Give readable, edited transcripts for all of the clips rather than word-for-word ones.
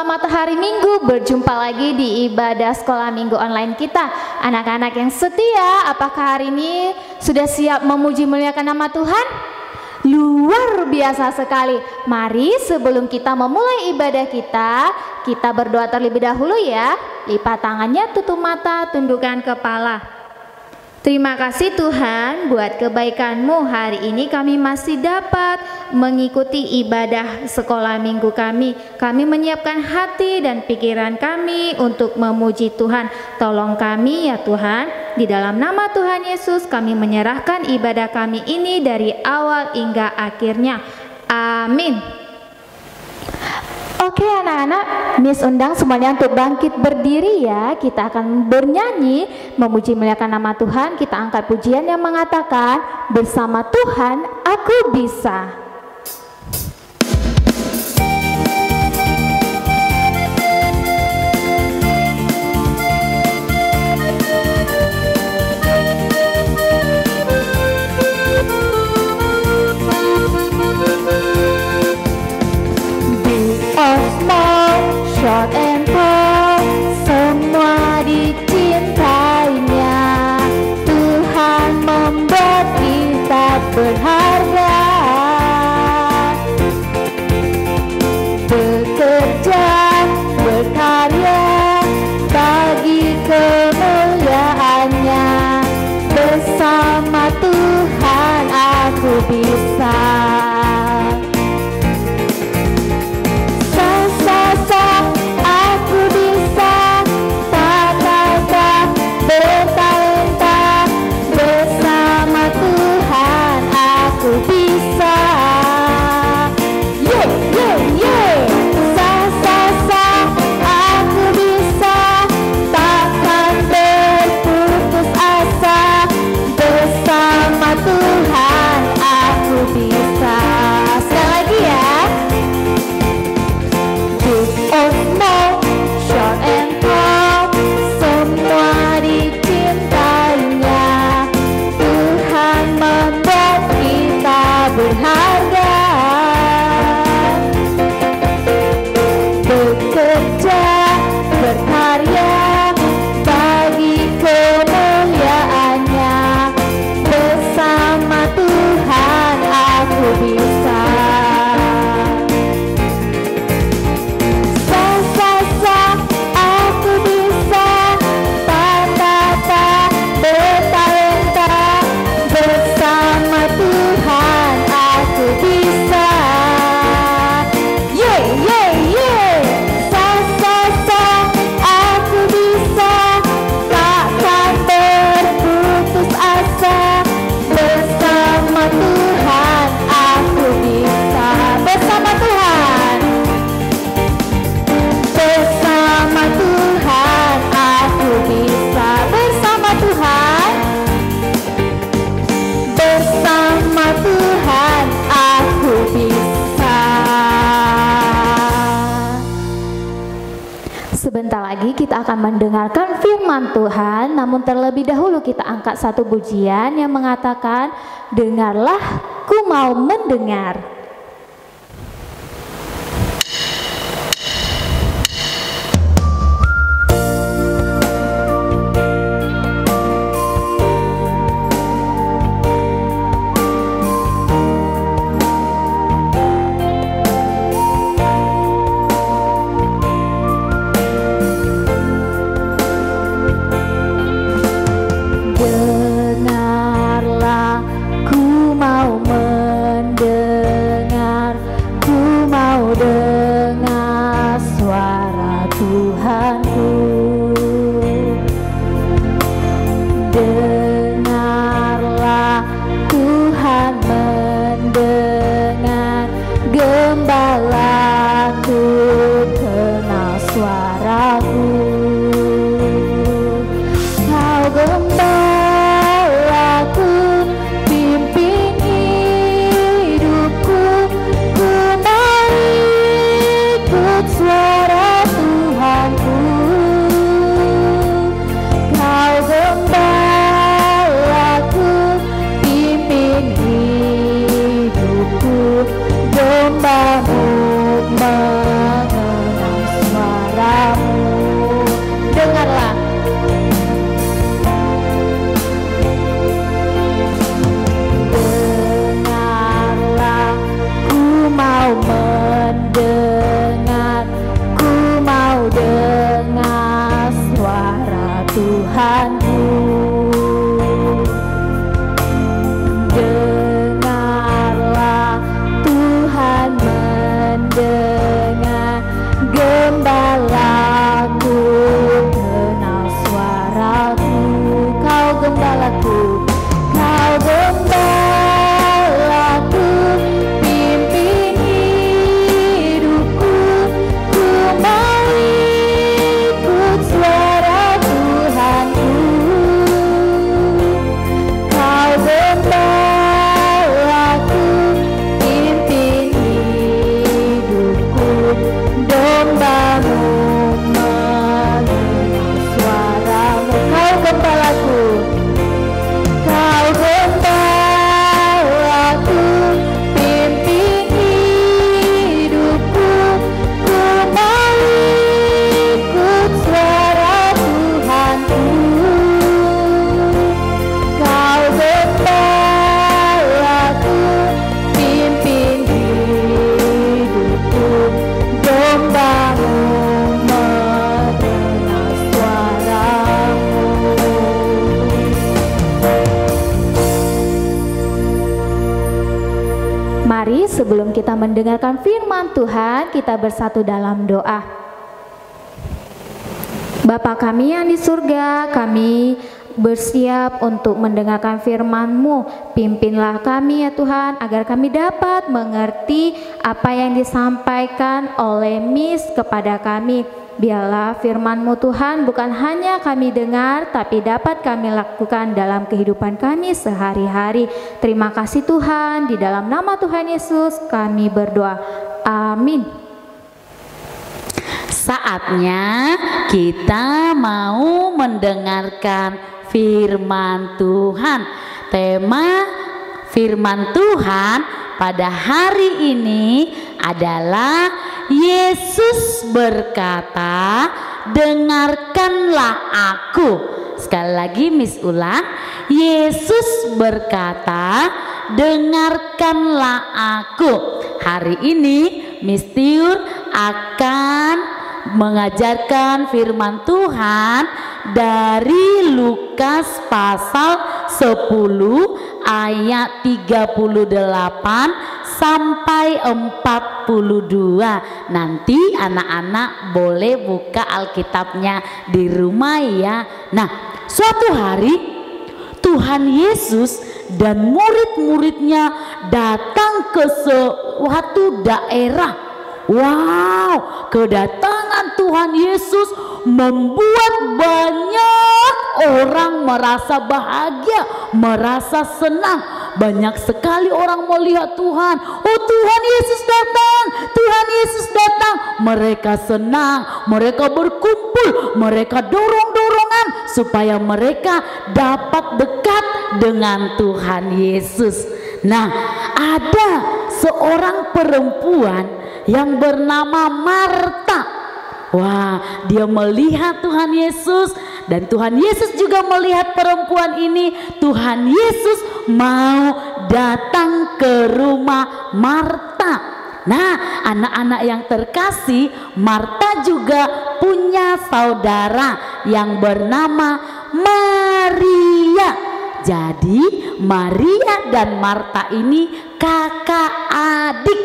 Selamat hari Minggu, berjumpa lagi di ibadah sekolah minggu online kita. Anak-anak yang setia, apakah hari ini sudah siap memuji muliakan nama Tuhan? Luar biasa sekali. Mari sebelum kita memulai ibadah kita berdoa terlebih dahulu ya. Lipat tangannya, tutup mata, tundukkan kepala. Terima kasih Tuhan buat kebaikan-Mu. Hari ini kami masih dapat mengikuti ibadah sekolah minggu kami. Kami menyiapkan hati dan pikiran kami untuk memuji Tuhan. Tolong kami ya Tuhan. Di dalam nama Tuhan Yesus kami menyerahkan ibadah kami ini dari awal hingga akhirnya. Amin. Oke anak-anak, Miss undang semuanya untuk bangkit berdiri ya. Kita akan bernyanyi memuji muliakan nama Tuhan. Kita angkat pujian yang mengatakan, bersama Tuhan aku bisa. Short and tall, semua dicintainya. Tuhan membuat kita berharga. Bekerja, berkarya bagi kemuliaannya. Bersama Tuhan aku bisa. Sebentar lagi kita akan mendengarkan firman Tuhan, namun terlebih dahulu kita angkat satu pujian yang mengatakan, dengarlah ku mau mendengar. Dengarlah ku mau mendengar. Mari sebelum kita mendengarkan firman Tuhan, kita bersatu dalam doa. Bapa kami yang di surga, kami bersiap untuk mendengarkan firman-Mu. Pimpinlah kami ya Tuhan, agar kami dapat mengerti apa yang disampaikan oleh Miss kepada kami. Biarlah firman-Mu Tuhan bukan hanya kami dengar, tapi dapat kami lakukan dalam kehidupan kami sehari-hari. Terima kasih Tuhan, di dalam nama Tuhan Yesus kami berdoa. Amin. Saatnya kita mau mendengarkan firman Tuhan. Tema firman Tuhan pada hari ini adalah Yesus berkata, dengarkanlah aku. Sekali lagi Miss ulang, Yesus berkata, dengarkanlah aku. Hari ini Miss Tiur akan mengajarkan firman Tuhan dari Lukas pasal 10 ayat 38 sampai 42. Nanti anak-anak boleh buka Alkitabnya di rumah ya. Nah, suatu hari Tuhan Yesus dan murid-muridnya datang ke suatu daerah. Wow, kedatangan Tuhan Yesus membuat banyak orang merasa bahagia, merasa senang. Banyak sekali orang melihat Tuhan. Oh, Tuhan Yesus datang, Tuhan Yesus datang. Mereka senang, mereka berkumpul, mereka dorong-dorongan supaya mereka dapat dekat dengan Tuhan Yesus. Nah, ada seorang perempuan yang bernama Marta. Wah, dia melihat Tuhan Yesus dan Tuhan Yesus juga melihat perempuan ini. Tuhan Yesus mau datang ke rumah Marta. Nah, anak-anak yang terkasih, Marta juga punya saudara yang bernama Maria. Jadi Maria dan Marta ini kakak adik.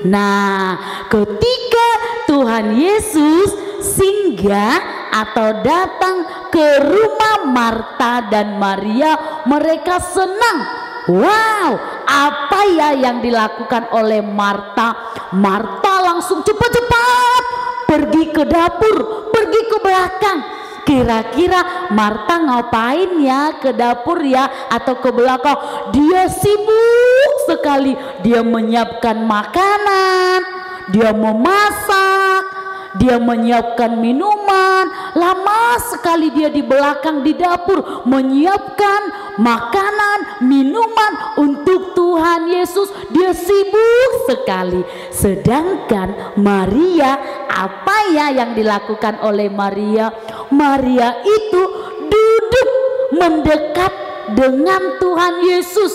Nah, ketika Tuhan Yesus singgah atau datang ke rumah Marta dan Maria, mereka senang. Wow, apa ya yang dilakukan oleh Marta? Marta langsung cepat-cepat pergi ke dapur, pergi ke belakang. Kira-kira Marta ngapain ya ke dapur ya atau ke belakang? Dia sibuk sekali, dia menyiapkan makanan, dia memasak, dia menyiapkan minuman. Lama sekali dia di belakang di dapur menyiapkan makanan, minuman untuk Tuhan Yesus. Dia sibuk sekali. Sedangkan Maria, apa ya yang dilakukan oleh Maria? Maria itu duduk mendekat dengan Tuhan Yesus.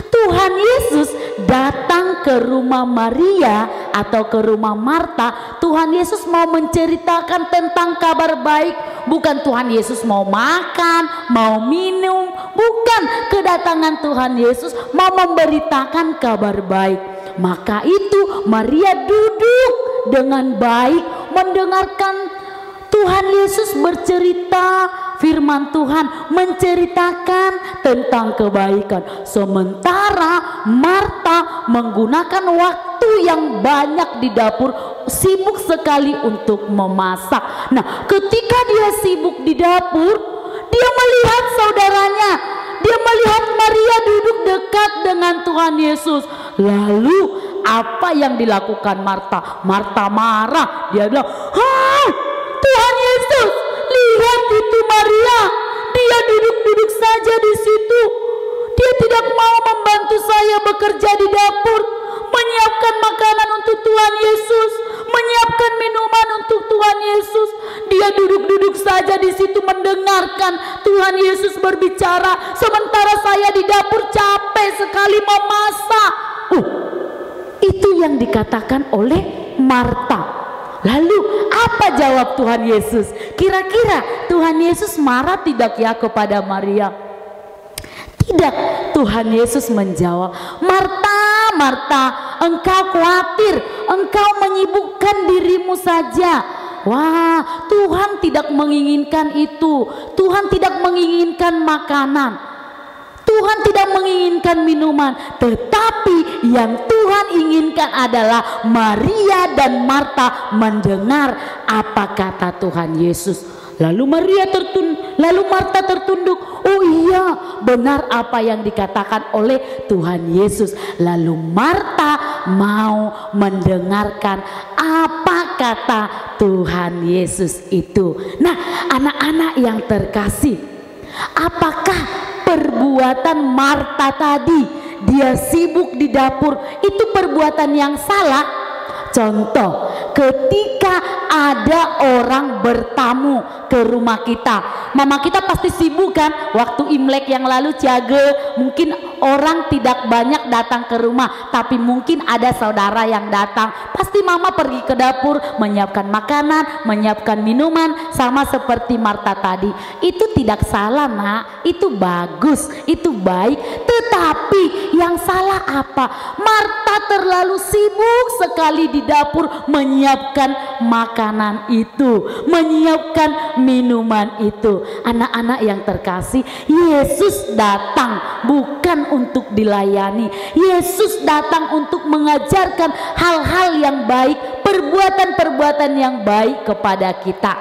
Tuhan Yesus datang ke rumah Maria atau ke rumah Marta. Tuhan Yesus mau menceritakan tentang kabar baik. Bukan Tuhan Yesus mau makan, mau minum. Bukan, kedatangan Tuhan Yesus mau memberitakan kabar baik. Maka itu Maria duduk dengan baik mendengarkan Tuhan Yesus bercerita firman Tuhan, menceritakan tentang kebaikan. Sementara Marta menggunakan waktu yang banyak di dapur, sibuk sekali untuk memasak. Nah, ketika dia sibuk di dapur, dia melihat saudaranya, dia melihat Maria duduk dekat dengan Tuhan Yesus. Lalu apa yang dilakukan Marta? Marta marah, dia bilang, "Hai, Tuhan Yesus, lihat itu Maria, dia duduk-duduk saja di situ. Dia tidak mau membantu saya bekerja di dapur, menyiapkan makanan untuk Tuhan Yesus, menyiapkan minuman untuk Tuhan Yesus. Dia duduk-duduk saja di situ mendengarkan Tuhan Yesus berbicara, sementara saya di dapur capek sekali memasak." Itu yang dikatakan oleh Marta. Lalu apa jawab Tuhan Yesus? Kira-kira Tuhan Yesus marah tidak ya kepada Maria? Tidak. Tuhan Yesus menjawab, "Marta, Marta, engkau khawatir, engkau menyibukkan dirimu saja. Wah, Tuhan tidak menginginkan itu. Tuhan tidak menginginkan makanan, Tuhan tidak menginginkan minuman, tetapi yang Tuhan inginkan adalah Maria dan Marta mendengar apa kata Tuhan Yesus. Lalu Marta tertunduk. Oh iya, benar apa yang dikatakan oleh Tuhan Yesus. Lalu Marta mau mendengarkan apa kata Tuhan Yesus itu. Nah, anak-anak yang terkasih, apakah perbuatan Marta tadi, dia sibuk di dapur, itu perbuatan yang salah? Contoh, ketika ada orang bertamu ke rumah kita, mama kita pasti sibuk kan? Waktu Imlek yang lalu Ciage, mungkin orang tidak banyak datang ke rumah, tapi mungkin ada saudara yang datang. Pasti mama pergi ke dapur, menyiapkan makanan, menyiapkan minuman, sama seperti Marta tadi. Itu tidak salah, nak. Itu bagus, itu baik. Tetapi yang salah apa? Marta terlalu sibuk sekali di dapur menyiapkan makanan itu, menyiapkan minuman itu. Anak-anak yang terkasih, Yesus datang bukan untuk dilayani. Yesus datang untuk mengajarkan hal-hal yang baik, perbuatan-perbuatan yang baik kepada kita.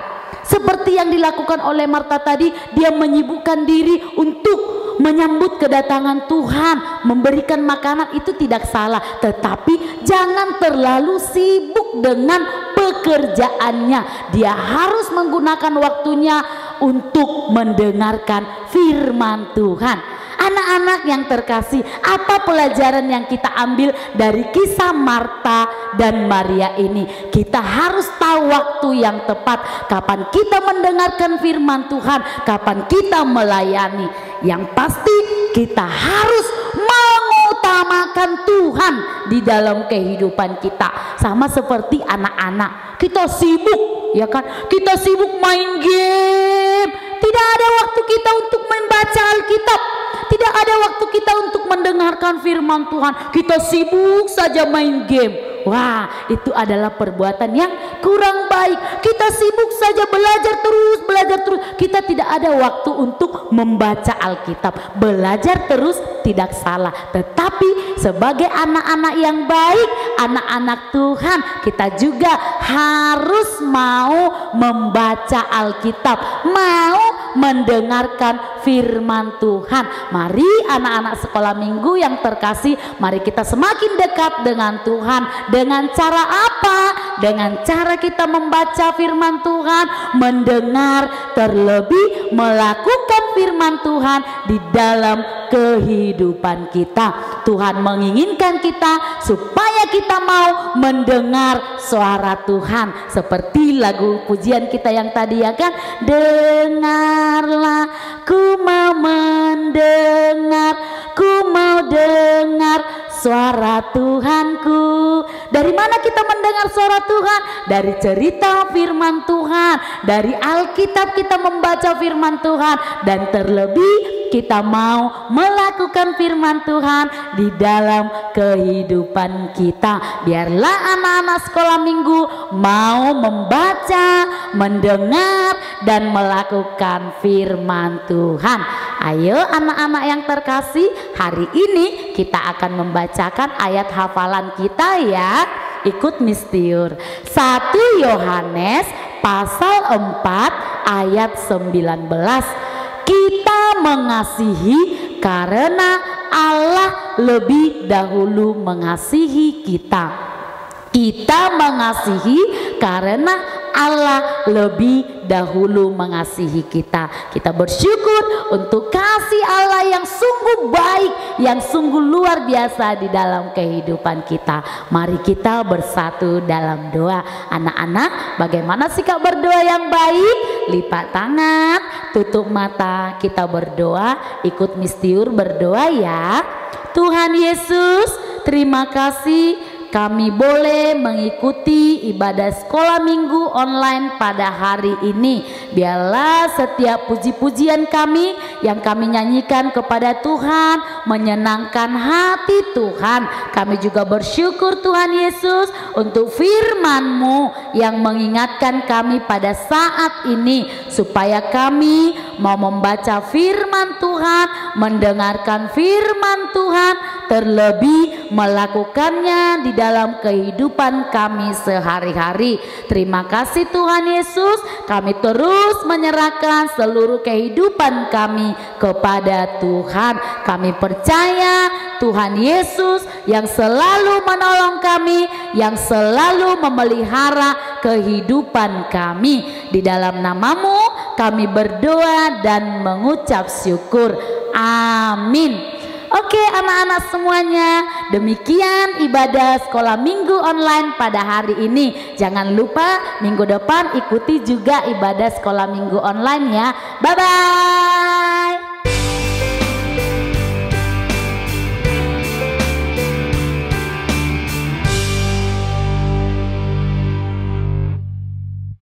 Seperti yang dilakukan oleh Marta tadi, dia menyibukkan diri untuk menyambut kedatangan Tuhan, memberikan makanan, itu tidak salah. Tetapi jangan terlalu sibuk dengan pekerjaannya. Dia harus menggunakan waktunya untuk mendengarkan firman Tuhan. Anak-anak yang terkasih, apa pelajaran yang kita ambil dari kisah Marta dan Maria ini? Kita harus tahu waktu yang tepat, kapan kita mendengarkan firman Tuhan, kapan kita melayani. Yang pasti kita harus mengutamakan Tuhan di dalam kehidupan kita. Sama seperti anak-anak, kita sibuk, ya kan? Kita sibuk main game. Tidak ada waktu kita untuk membaca Alkitab. Tidak ada waktu kita untuk mendengarkan firman Tuhan. Kita sibuk saja main game. Wah, itu adalah perbuatan yang kurang baik. Kita sibuk saja belajar terus. Kita tidak ada waktu untuk membaca Alkitab. Belajar terus tidak salah, tetapi sebagai anak-anak yang baik, anak-anak Tuhan, kita juga harus mau membaca Alkitab, mau mendengarkan firman Tuhan. Mari anak-anak sekolah minggu yang terkasih, mari kita semakin dekat dengan Tuhan. Dengan cara apa? Dengan cara kita membaca firman Tuhan, mendengar, terlebih melakukan firman Tuhan di dalam kehidupan kita. Tuhan menginginkan kita supaya kita mau mendengar suara Tuhan. Seperti lagu pujian kita yang tadi, ya kan? Dengarlah, ku mau mendengar, ku mau dengar suara Tuhanku. Dari mana kita mendengar suara Tuhan? Dari cerita firman Tuhan, dari Alkitab kita membaca firman Tuhan, dan terlebih kita mau melakukan firman Tuhan di dalam kehidupan kita. Biarlah anak-anak sekolah minggu mau membaca, mendengar, dan melakukan firman Tuhan. Ayo anak-anak yang terkasih, hari ini kita akan membacakan ayat hafalan kita ya. Ikut Mistiur. 1 Yohanes pasal 4 ayat 19. Kita mengasihi karena Allah lebih dahulu mengasihi kita. Kita mengasihi karena Allah lebih dahulu mengasihi kita. Kita bersyukur untuk kasih Allah yang sungguh baik, yang sungguh luar biasa di dalam kehidupan kita. Mari kita bersatu dalam doa. Anak-anak, bagaimana sikap berdoa yang baik? Lipat tangan, tutup mata, kita berdoa. Ikut Mistiur berdoa ya. Tuhan Yesus, terima kasih kami boleh mengikuti ibadah sekolah minggu online pada hari ini. Biarlah setiap puji-pujian kami yang kami nyanyikan kepada Tuhan menyenangkan hati Tuhan. Kami juga bersyukur Tuhan Yesus untuk firman-Mu yang mengingatkan kami pada saat ini, supaya kami mau membaca firman Tuhan, mendengarkan firman Tuhan, terlebih melakukannya di dalam kehidupan kami sehari-hari. Terima kasih Tuhan Yesus, kami terus menyerahkan seluruh kehidupan kami kepada Tuhan. Kami percaya Tuhan Yesus yang selalu menolong kami, yang selalu memelihara kehidupan kami. Di dalam nama-Mu kami berdoa dan mengucap syukur. Amin. Oke anak-anak semuanya, demikian ibadah sekolah minggu online pada hari ini. Jangan lupa minggu depan ikuti juga ibadah sekolah minggu online ya. Bye-bye.